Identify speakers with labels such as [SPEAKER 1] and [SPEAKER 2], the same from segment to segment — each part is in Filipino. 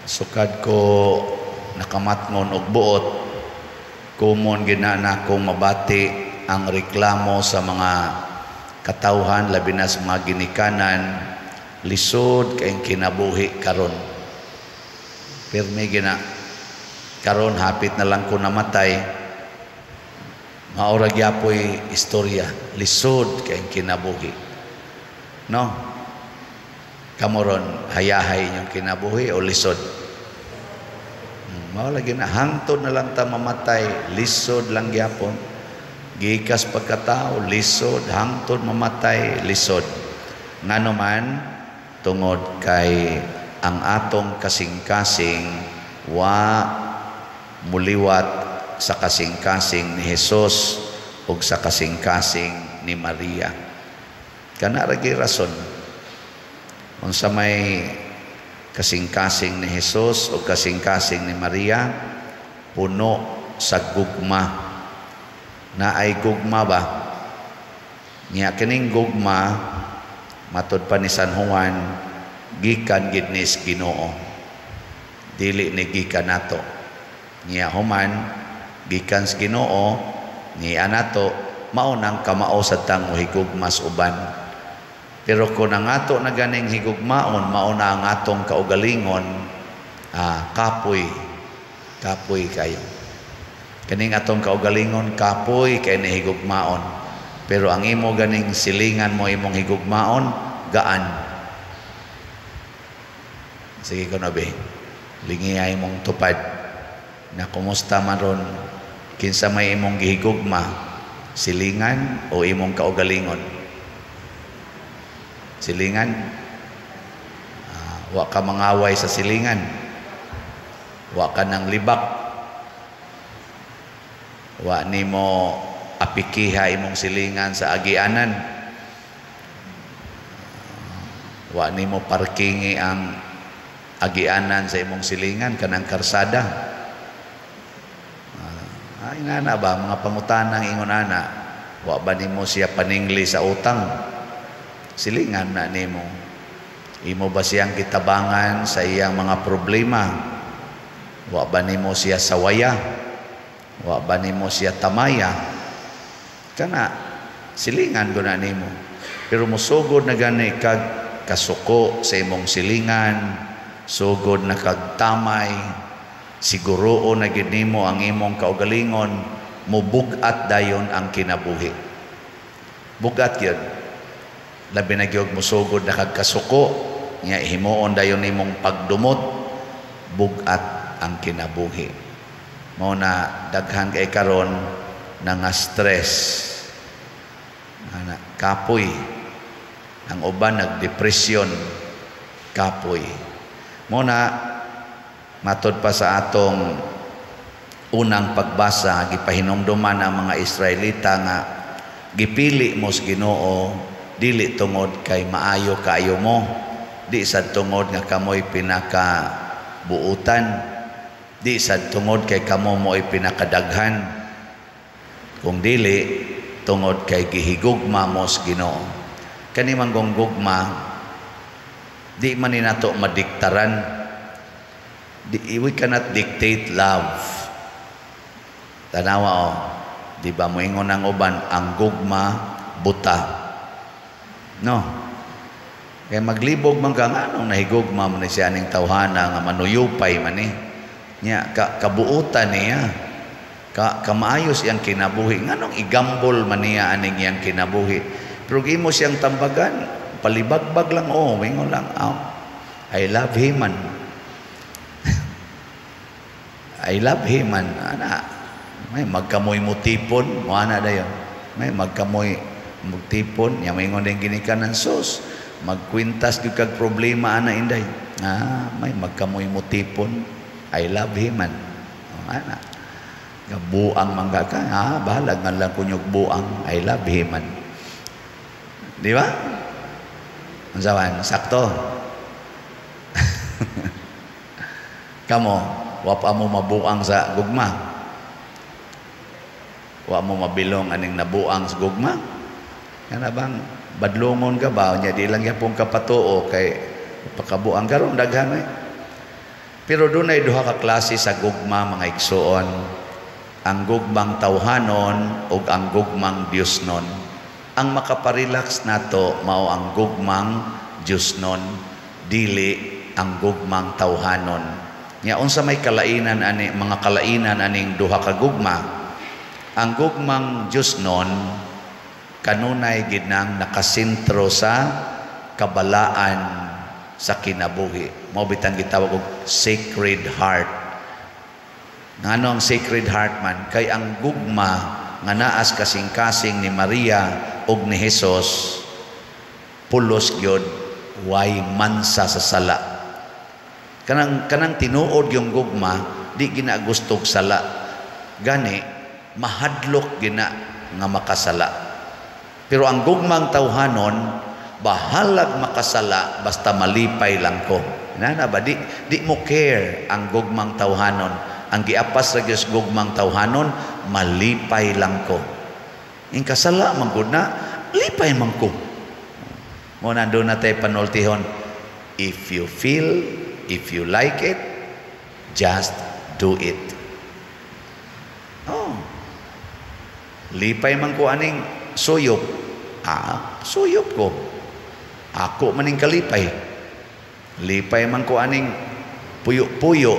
[SPEAKER 1] Sukad ko nakamatngon og buot, kumon ginana kong mabati ang reklamo sa mga katawhan labi na sa mga ginikanan, lisod kayong kinabuhi karon. Pirmi gina karon hapit na lang ko namatay, maura gyapoy istorya, lisod kayong kinabuhi. No? Kamoron hayahay yung kinabuhi o lisod. Mao lagi na hangtod na lang ta mamatay, lisod lang gyapon. Gikas pagkatao, lisod, hangtod mamatay, lisod. Ngano man tungod kay ang atong kasing-kasing wa muliwat sa kasing-kasing ni Hesus ug sa kasing-kasing ni Maria. Kana ra gyud rason unsa may kasing-kasing ni Hesus o kasing-kasing ni Maria, puno sa gugma. Na ay gugma ba? Nya kining gugma matud pa ni San Juan, gikan gid ni Ginoo. Dili ni gikan nato. Nya human gikan sa Ginoo ni anato mao nang kamao sa tang higugma sa uban. Pero kung ang ato na ganing higugmaon, mauna ang atong kaugalingon, kapoy kayo. Kaning atong kaugalingon, kapoy kay ni higugmaon. Pero ang imo ganing silingan mo imong higugmaon, gaan. Sige ko na be, lingiyay mong tupad na kumusta man ron, kinsa may imong gihigugma, silingan o imong kaugalingon. Silingan, wa ka mangaway sa silingan, wa ka nang libak, wa nimo apikiha imong silingan sa agianan, wa nimo parkingi ang agianan sa imong silingan kanang karsada. Ay nana ba mga pangutanang ingon ana, wa ba nimo siya paningli sa utang? Silingan na nimo. Imo ba siyang kitabangan sa iyang mga problema? Wa ba nimo siya sawaya? Wa ba nimo siya tamaya? Kana silingan ko na nimo. Pero musugod na gani kag kasuko sa imong silingan, sugod na kag tamay, siguro na gid nimo ang imong kaugalingon, mubugat dayon ang kinabuhi. Bugat yun. Labi na gyud musugod na kagkasuko nya himuon dayon nimong pagdumot, bugat ang kinabuhi. Mao na daghan kay karon nga stress, ana kapoy, ang uban nagdepresyon, kapoy. Mao na matud pa sa atong unang pagbasa, gipahinumduman ang mga Israelita nga gipili mo sa Ginoo dili tungod kay maayo kaayo mo, di sad tungod nga kamoy pinaka buutan, di sad tungod kay kamo mo'y pinakadaghan, kung dili tungod kay gihigugma mo sa Ginoo. Kani man gong gugma, di man ni nato madiktaran. We cannot dictate love. Tanawa di ba mo ingon ang uban, ang gugma buta. No. Kaya maglibog man ka nga nung nahigugma man siya ning tawhana nga manuyupay man ni. Nya kabuutan niya. Kamaayos iyang kinabuhi. Nga nung igambol man niya aning iyang kinabuhi. Pero gimo siyang tambagan, palibagbag lang wingon lang, I love him man. I love him man. Ana, may magkamoy mo tipon, mo ana dayon. May magkamoy magtipon, nya maingon din ginikanan sus, magkwintas gyud kag problema ana inday. May magkamoy mo tipon, I love him man. Ana. Gabuang mangga ka, bahala nga lang kunyog buang, I love him man. Di ba? Unsawan, sakto. Kamo, wa pa mo mabuang sa gugma. Wa mo mabilong aning nabuang sa gugma. Kana bang badlongon ka ba nya di lang yapong kapatuo kay pakabuang karon daghan Pero dunay duha ka klase sa gugma mga igsoon. Ang gugmang tawhanon ug ang gugmang Diosnon. Ang makaparelax nato mao ang gugmang Diosnon, dili ang gugmang tawhanon. Nya unsa may kalainan ani mga kalainan aning duha ka gugma? Ang gugmang Diosnon kanunay gid nang nakasentro sa kabalaan sa kinabuhi. Mao bitang gitawag og Sacred Heart. Ngano ang Sacred Heart man? Kay ang gugma nga naas kasing-kasing ni Maria ug ni Hesus pulos gyud way mansa sa sala. Kanang tinuod yung gugma di gina gustog sala. Gani mahadlok gina nga makasala. Pero ang gugmang tawhanon bahalag makasala basta malipay lang ko. Nana ba di mo care ang gugmang tawhanon. Ang giapas ra gyud gugmang tawhanon malipay lang ko. In kasala man gud na lipay man ko. Mo nandoon na tayo panultihon. If you feel, if you like it, just do it. Oh. Lipay man ko aning suyop. Suyop ko. Ako maning kalipay. Lipay man ko aning puyo-puyo.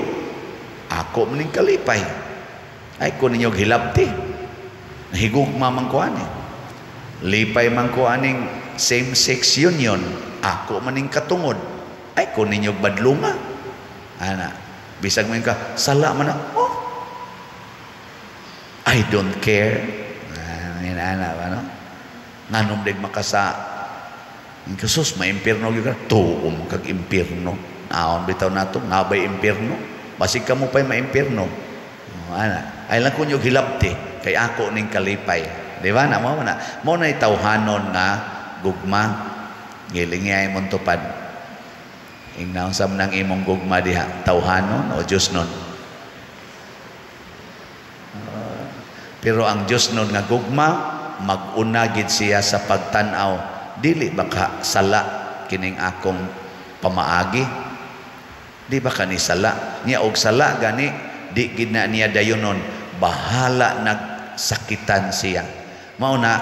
[SPEAKER 1] Ako maning kalipay. Ay ko ninyo hilabti. Nahigugma man ko ani. Lipay man ko aning same-sex union. Ako maning katungod. Ay ko ninyo badlunga. Ana, bisag man ka sala man na. Oh. I don't care. Ana ba no? Nganom din makasa. Kasus maimpierno gyud ka. Tuom kag impierno. Naon bitaw nato ngabay impierno. Basig ka mo pa'y maimpierno. Ana, ay lang ko nyo hilabti kay ako ning kalipay. Di ba? Mo na tawhanon nga gugma. Gilingay mong tupad. Ingnaon sa nang imong gugma diha. Tawhanon o Diosnon. Pero ang Diosnon nga gugma, mag-unagid siya sa pagtanaw. Dili baka sala kining akong pamaagi. Di ba kani sala? Niya og sala gani, di gid na niya dayonon. Bahala nagsakitan siya. Mao na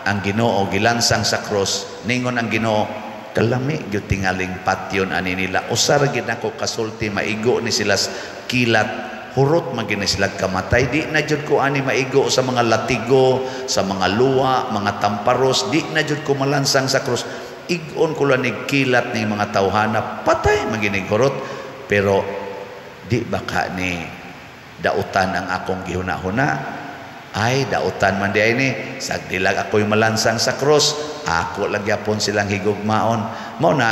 [SPEAKER 1] ang Ginoo gilansang sa cross, ningon ang Ginoo, kalami gyud tingaling patyon ani nila. Usar gid nako kasulti maigo ni sila kilat. Hurot magina sila kamatay. Di na jud ko ani maigo sa mga latigo, sa mga luwa, mga tamparos. Di na jud ko malansang sa cross. Igon ko lang kilat ni mga tawhana. Patay maginig hurot. Pero di baka ni dautan ang akong gihuna-huna. Ay dautan man di ay ni. Sagdilag ako'y malansang sa cross. Ako lang yapon silang higugmaon. Mao na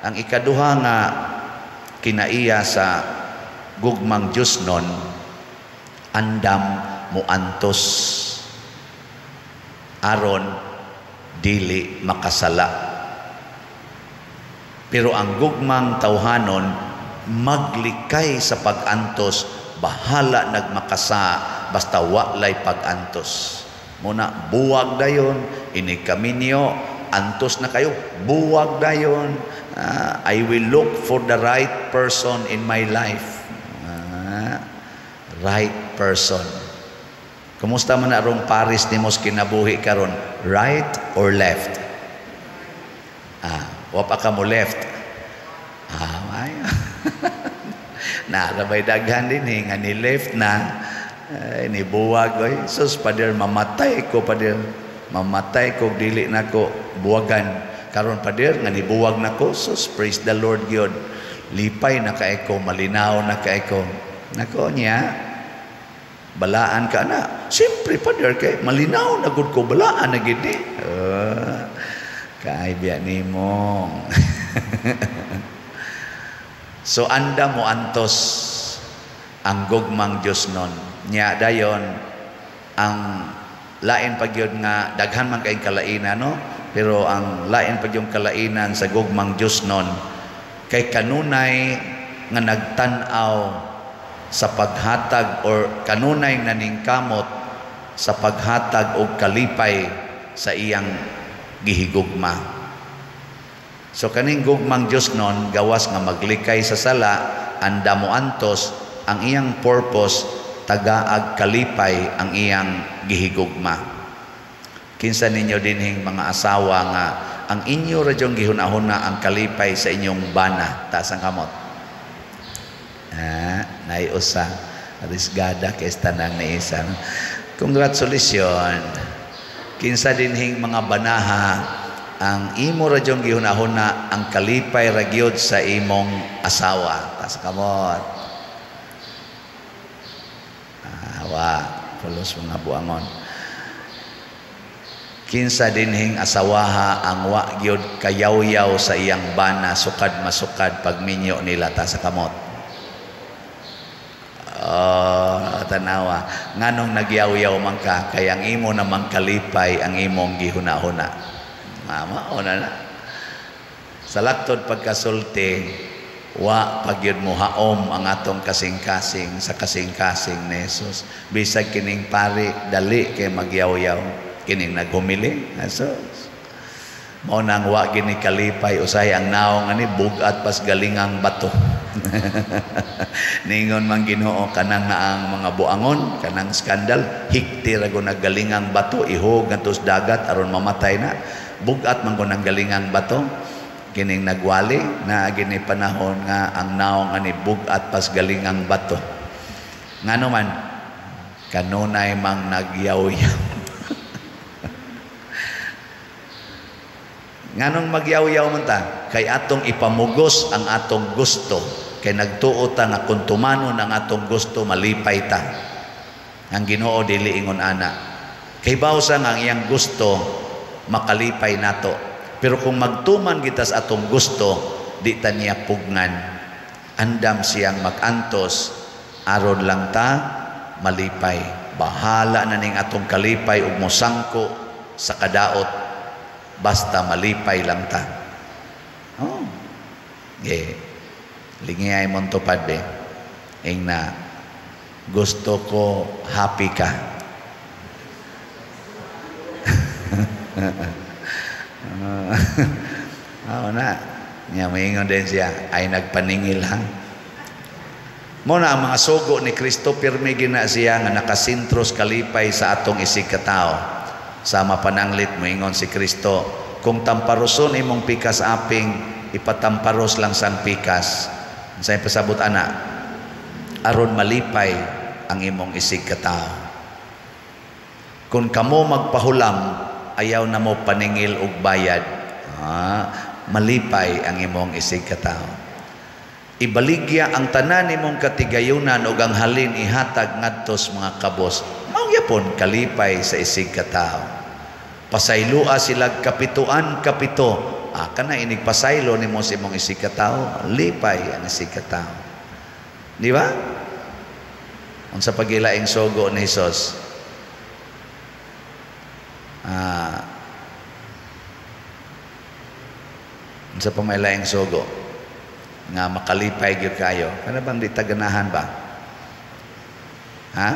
[SPEAKER 1] ang ikaduha nga kinaiya sa gugmang Diosnon, andam mo antos aron dili makasala. Pero ang gugmang tawhanon maglikay sa pag-antos, bahala nagmakasa basta walay pag-antos. Muna buwag dayon ini kaminyo, antos na kayo, buwag dayon. I will look for the right person in my life. Right person. Kumusta man na rong Paris ni mos kinabuhi karon? Right or left? Wapa ka mo left. Ay. Narabay daghan din nga ni left na ni buwag oy. Sus pader mamatay ko pader. Mamatay ko dili nako buwagan. Karon pader nga ni buwag nako. Sus praise the Lord gyud. Lipay na kay ko, malinaw na kay ko. Nako niya, balaan ka na. Siyempre pa der kay malinaw na gud ko balaan na gid ni. Kay biya nimo. So anda mo antos ang gugmang Diosnon. Nya dayon ang lain pagyud nga daghan man kay kalainan no, pero ang lain pagyud kalainan sa gugmang Diosnon kay kanunay nga nagtan-aw sa paghatag or kanunay naningkamot sa paghatag og kalipay sa iyang gihigugma. So kaning gugmang Dios non gawas nga maglikay sa sala, anda mo antos ang iyang purpose tagaag kalipay ang iyang gihigugma. Kinsa ninyo dinhing mga asawa nga ang inyo radyong gihunahuna ang kalipay sa inyong bana, taas ang kamot. Naiusa, arisgada kay tanang ni isa. Congratulations. Kinsa dinhing mga banaha ang imo radyong gihunahuna ang kalipay ragyod sa imong asawa, taas ang kamot. Pulos mga buangon. Kinsa dinhing asawaha ang wa gyud kayaw-yaw sa iyang bana sukad masukad pagminyo nila ta sa kamot. Tanawa nganong nagyaw-yaw man ka kay ang imo namang kalipay ang imong gihuna-huna. Mama ona na. Sa laktod pagkasulti wa pagyud mo haom ang atong kasing-kasing sa kasing-kasing ni Jesus. Bisag kining pari dali kay magyaw-yaw kining naghumili. Jesus. Mao nang wa gini kalipay usay ang naong ani bugat pas galingang bato. Ningon man Ginoo kanang ang mga buangon kanang skandal hikti ra go nagalingang bato ihog ngadtos dagat aron mamatay na. Bugat man go nang galingang bato. Kining nagwali na gini panahon nga ang naong ani bugat pas galingang bato. Ngano man kanunay mang nagyaw-yaw. Nganong magyaw-yaw man ta? Kay atong ipamugos ang atong gusto. Kay nagtuo ta nga kung tumanon ang atong gusto, malipay ta. Ang Ginoo dili ingon ana. Kay bawsa nga ang iyang gusto, makalipay nato. Pero kung magtuman kita sa atong gusto, di ta niya pugnan. Andam siyang magantos, aron lang ta, malipay. Bahala na ning atong kalipay ug mosangko sa kadaot. Basta malipay lang ta. Oh. Lingiyay mong tupad be. Ing na gusto ko happy ka. Na. Niya maingon din siya ay nagpaningil ha. Muna ang mga sugo ni Kristo pirmi gina siya nga nakasintros kalipay sa atong isig katao. Sama pananglit moingon si Kristo, kung tamparoson imong pikas aping, ipatamparos lang sang pikas. Sa pasabot ana, aron malipay ang imong isig katao. Kung kamo magpahulam, ayaw na mo paningil og bayad. Malipay ang imong isig katao. Ibaligya ang tanan imong katigayunan ug ang halin ihatag ngadtos mga kabos. Mao gyapon kalipay sa isig katao. Pasaylua sila kapituan kapito. Kana inig pasaylo nimo sa imong isig katao, lipay ang isig katao. Di ba? Unsa pagilaing sugo ni Hesus? Unsa pa may laing sugo nga makalipay gyud kayo? Kana bang di taganahan ba? Ha?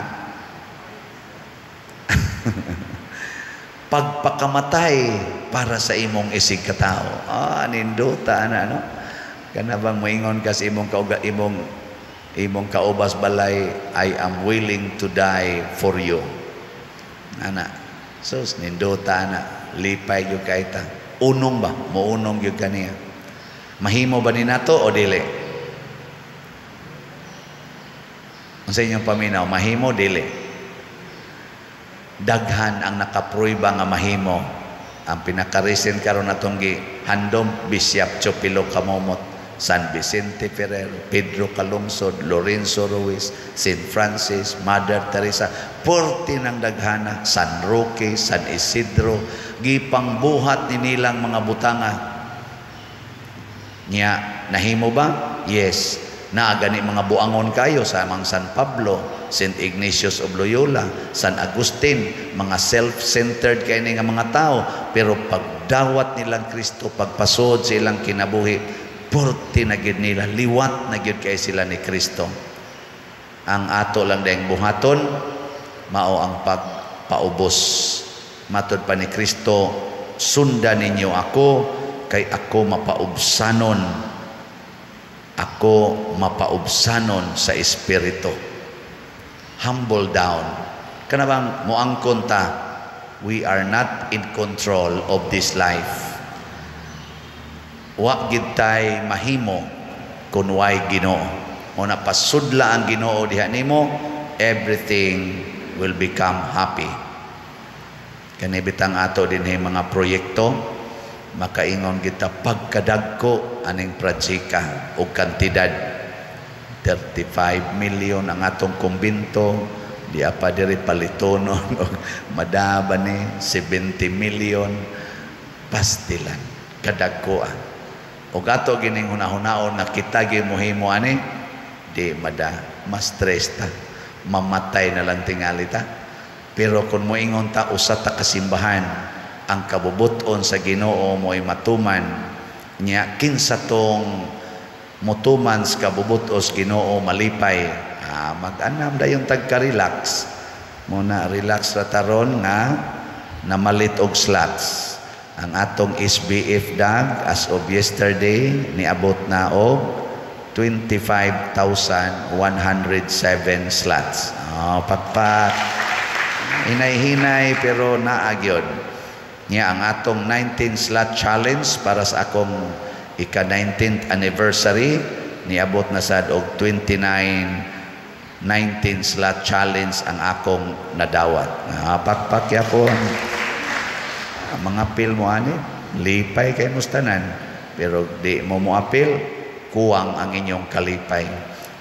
[SPEAKER 1] Pagpakamatay para sa imong isig katao. Ninduta na no. Kana bang moingon ka sa imong kaubas balay, I am willing to die for you. Ana. Sus ninduta na lipay gyud kay ta. Unong ba? Mounong gyud kaniya. Mahimo ba ni nato o dili? Unsa inyong paminaw? Mahimo dili? Daghan ang nakapruiba nga mahimo. Ang pinakarisin karon natong handom Bishop Chopilo Camomot, San Vicente Ferrer, Pedro Calungsod, Lorenzo Ruiz, St. Francis, Mother Teresa, porti ng daghana, San Roque, San Isidro, gipang buhat ni nilang mga butanga. Nya nahimo ba? Yes. Gani mga buangon kayo sa amang San Pablo, St. Ignatius of Loyola, San Agustin, mga self-centered kayo nga mga tao, pero pagdawat nilang Kristo, pagpasod sa ilang kinabuhi, porti na gyud nila, liwat na gyud kay sila ni Kristo. Ang ato lang dayang buhaton, mao ang pagpaubos. Matod pa ni Kristo, sundan ninyo ako, kay ako mapaubsanon sa espiritu. Humble down. Kanabang moangkon ta, we are not in control of this life. Wa gid tay mahimo kun way Ginoo. O napasudla ang Ginoo diha nimo, everything will become happy. Kani bitang ato dinhi mga proyekto, makaingon kita pagkadagko aning projeka o kantidad 35 million ang atong kumbinto, di apa diri palitonon o madaba ni 70 million pastilan kadagkoan. O gato gining hunahon na kita gimuhimo ani di mas stress ta, mamatay na lang tingali ta. Pero kung moingon ta usa ta kasimbahan, ang kabubuton sa Ginoo mo'y matuman nya kinsa tong mutuman sa kabubutos Ginoo malipay, mag-anam dayon tagka-relax muna, relax ra taron nga namalit og slots. Ang atong SBF dag as of yesterday niabot na og 25,107 slots. Pakpak hinay-hinay pero naagyod niya ang atong 19 slot challenge para sa akong ika-19th anniversary niabot na sad og 19 slot challenge ang akong nadawat. Pakpak yapon mga apil mo ani lipay kay mustanan, pero di mo apil kuwang ang inyong kalipay.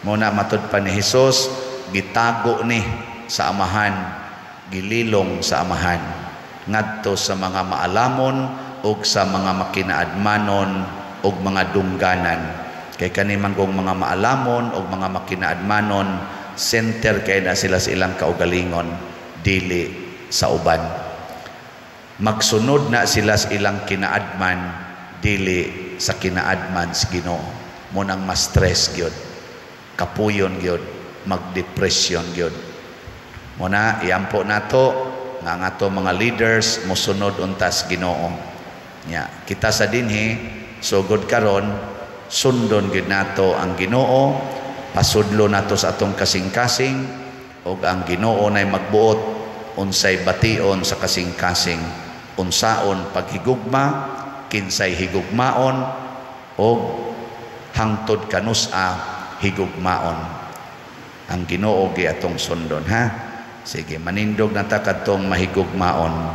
[SPEAKER 1] Muna matud pa ni Hesus, gitago ni sa amahan, gililong sa amahan ngadto sa mga maalamon ug sa mga makinaadmanon ug mga dungganan. Kay kani manggong mga maalamon ug mga makinaadmanon, center kay na sila sa ilang kaugalingon, dili sa uban. Magsunod na sila sa ilang kinaadman, dili sa kinaadman sa Ginoo. Munang ma-stress gyud, kapuyon gyud, mag-depression gyud. Muna iampo nato nga ato mga leaders mosunod untas Ginoo. Nya kita sa dinhi sugod karon sundon gyud nato ang Ginoo, pasudlo nato sa atong kasing-kasing ug ang Ginoo nay magbuot unsay bation sa kasing-kasing. Unsaon paghigugma, kinsay higugmaon o hangtod kanusa higugmaon. Ang Ginoo gi atong sundon ha. Sige, manindog na ta kadtong mahigugmaon.